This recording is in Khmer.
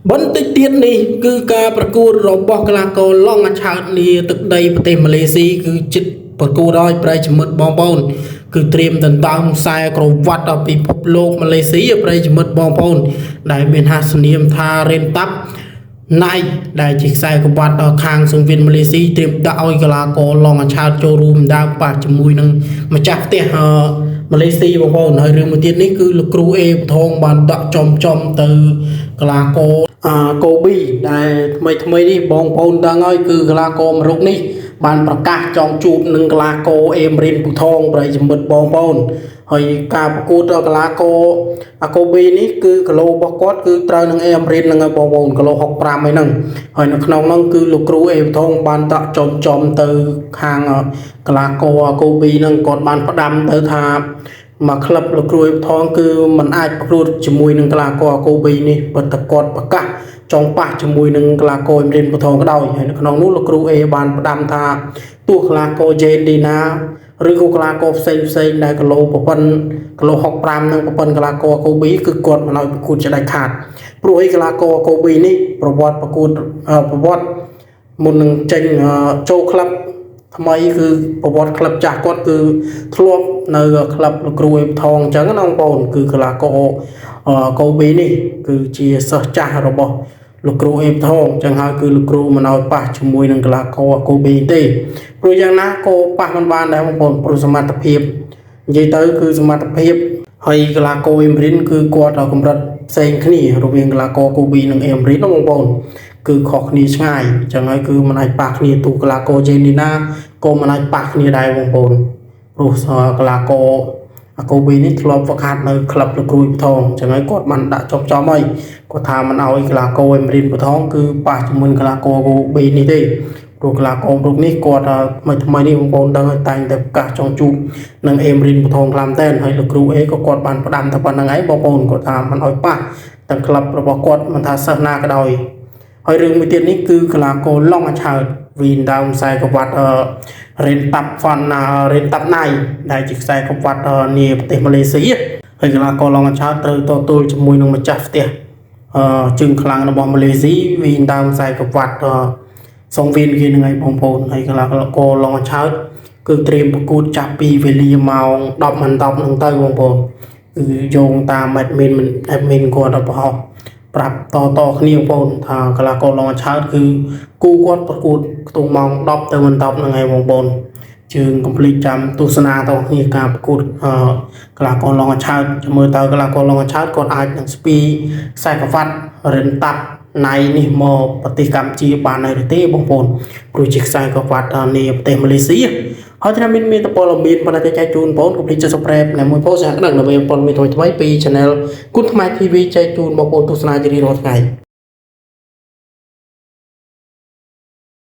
បន្តិចទៀតនេះគឺការប្រកួតរបស់កីឡាករឡង់អាឆើតនីទឹកដីប្រទេសម៉ាឡេស៊ីគឺចិត្តប្រកួតឲ្យប្រិយមិត្តបងប្អូនគឺត្រៀមដណ្ដើមខ្សែក្រវ៉ាត់ដល់ពិភពលោកម៉ាឡេស៊ីប្រិយមិត្តបងប្អូនដែលមានហាសនាមថារ៉េនតាប់ណៃដែលជាខ្សែក្រវ៉ាត់ដល់ខាងសង្វៀនម៉ាឡេស៊ីត្រៀមដាក់ឲ្យកីឡាករឡង់អាឆើតចូលរួមដើមប៉ះជាមួយនឹងម្ចាស់ផ្ទះម៉ាឡេស៊ីបងប្អូនហើយរឿងមួយទៀតនេះគឺលោកគ្រូអេបថងបានដាក់ចំទៅកីឡាករកូប៊ីដែលថ្មីនេះបងប្អូនដឹងហើយគឺកីឡាករមរុកនេះបានប្រកាសចង់ជួបនឹងកីឡាករអេមរិនពូថងប្រិយមិត្តបងប្អូនហើយការប្រកួតកីឡាករកូប៊ីនេះគឺគីឡូរបស់គាត់គឺត្រូវនឹងអេមរិននឹងបងប្អូនគីឡូ65ហ្នឹងហើយនៅក្នុងហ្នឹងគឺលោកគ្រូអេបថងបានដាក់ចំទៅខាងកីឡាករកូប៊ីហ្នឹងគាត់បានផ្ដាំទៅថាមកក្លឹបលោកគ្រូអេបថងគឺมันអាចប្រកួតជាមួយនឹងកីឡាករកូប៊ីនេះប៉ុន្តែគាត់ប្រកាសចង់ប៉ះជាមួយនឹងកីឡាករអេមរិនពូថងក៏ដោយហើយនៅក្នុងនោះលោកគ្រូអេបានផ្ដាំថាទោះកីឡាករជេឌីណាឬក៏កីឡាករផ្សេងដែលគីឡូប្រព័ន្ធគីឡូ65និងប្រព័ន្ធកីឡាករកូប៊ីគឺគាត់មិនឲ្យប្រកួតជាដាច់ខាតព្រោះឯកីឡាករកូប៊ីនេះប្រវត្តិប្រកួតប្រវត្តិមុននឹងចេញចូលក្លឹបថ្មីគឺប្រវត្តិក្លឹបចាស់គាត់គឺធ្លាប់នៅក្លឹបលោកគ្រូអេបថងអញ្ចឹងណាបងប្អូនគឺកីឡាករកូប៊ីនេះគឺជាសិស្សចាស់របស់លោកគ្រូអេបថងអញ្ចឹងហើយគឺលោកគ្រូមិនឲ្យប៉ះជាមួយនឹងកីឡាករកូប៊ីទេព្រោះយ៉ាងណាក៏ប៉ះមិនបានដែរបងប្អូនព្រោះសមត្ថភាពនិយាយទៅគឺសមត្ថភាពហើយកីឡាករអេមរិនគឺគាត់កម្រិតផ្សេងគ្នារវាងកីឡាករកូប៊ីនិងអេមរិនបងប្អូនគឺខុសគ្នាឆ្ងាយអញ្ចឹងហើយគឺមិនអាចប៉ះគ្នាទូកីឡាករជេនីណាក៏មិនអាចប៉ះគ្នាដែរបងប្អូនព្រោះកីឡាករកូប៊ីនេះធ្លាប់ហ្វឹកហាត់នៅក្លឹបលោកគ្រូបថងអញ្ចឹងហើយគាត់បានដាក់ចំហើយគាត់ថាមិនឲ្យកីឡាករអេមរិនបថងគឺប៉ះជាមួយកីឡាករកូប៊ីនេះទេព្រោះកីឡាកររូបនេះគាត់ថ្មីនេះបងប្អូនដឹងហើយតែងតែប្រកាសចង់ជួបនឹងអេមរិនបថងខ្លាំងតែនហើយលោកគ្រូអេក៏គាត់បានផ្ដាំតែប៉ុណ្្នឹងឯងបងប្អូនគាត់ថាមិនឲ្យប៉ះទាំងក្លឹបរបស់គាត់មិនថាសិស្សណាក៏ដោយហើយរឿងមួយទៀតនេះគឺកីឡាករឡង់អាឆើតវីនដើមខ្សែក្រវ៉ាត់រ៉េនតាប់ហ្វាន់ណារ៉េនតាប់ណៃដែលជាខ្សែក្រវ៉ាត់នាប្រទេសម៉ាឡេស៊ីហើយកីឡាករឡង់អាឆើតត្រូវតទល់ជាមួយនឹងម្ចាស់ផ្ទះជើងខ្លាំងរបស់ម៉ាឡេស៊ីវីនដើមខ្សែក្រវ៉ាត់សងវៀនគេនឹងឯងបងប្អូនហើយកីឡាករឡង់អាឆើតគឺត្រៀមប្រកួតចាប់ពីវេលាម៉ោង10:10ហ្នឹងទៅបងប្អូនគឺយោងតាមអេដមីនគាត់បោះប្រាប់តគ្នាបងប្អូនថាកីឡាករឡង់អាឆើតគឺគូគាត់ប្រកួតខ្ទង់ម៉ោង10ទៅ10ហ្នឹងឯងបងប្អូនជើងកុំភ្លេចចាំទស្សនាតគ្នាការប្រកួតកីឡាករឡង់អាឆើតចាំមើលតើកីឡាករឡង់អាឆើតគាត់អាចនឹងស្ពីខ្សែក្រវ៉ាត់រ៉េនតាប់ណៃនេះមកប្រទេសកម្ពុជាបាននៅទេបងប្អូនព្រោះជាខ្សែក្រវ៉ាត់នាប្រទេសម៉ាឡេស៊ីហើយឆ្នាំមានតពលមានបណ្ដាចែកជូនបងប្អូនកុំភ្លេចចុច Subscribe និងមួយពោលសហដឹងដើម្បីព័ត៌មានថ្មីពី Channel គុណខ្មែរ TV ចែកជូនបងប្អូនទស្សនាជារៀងរាល់ថ្ងៃ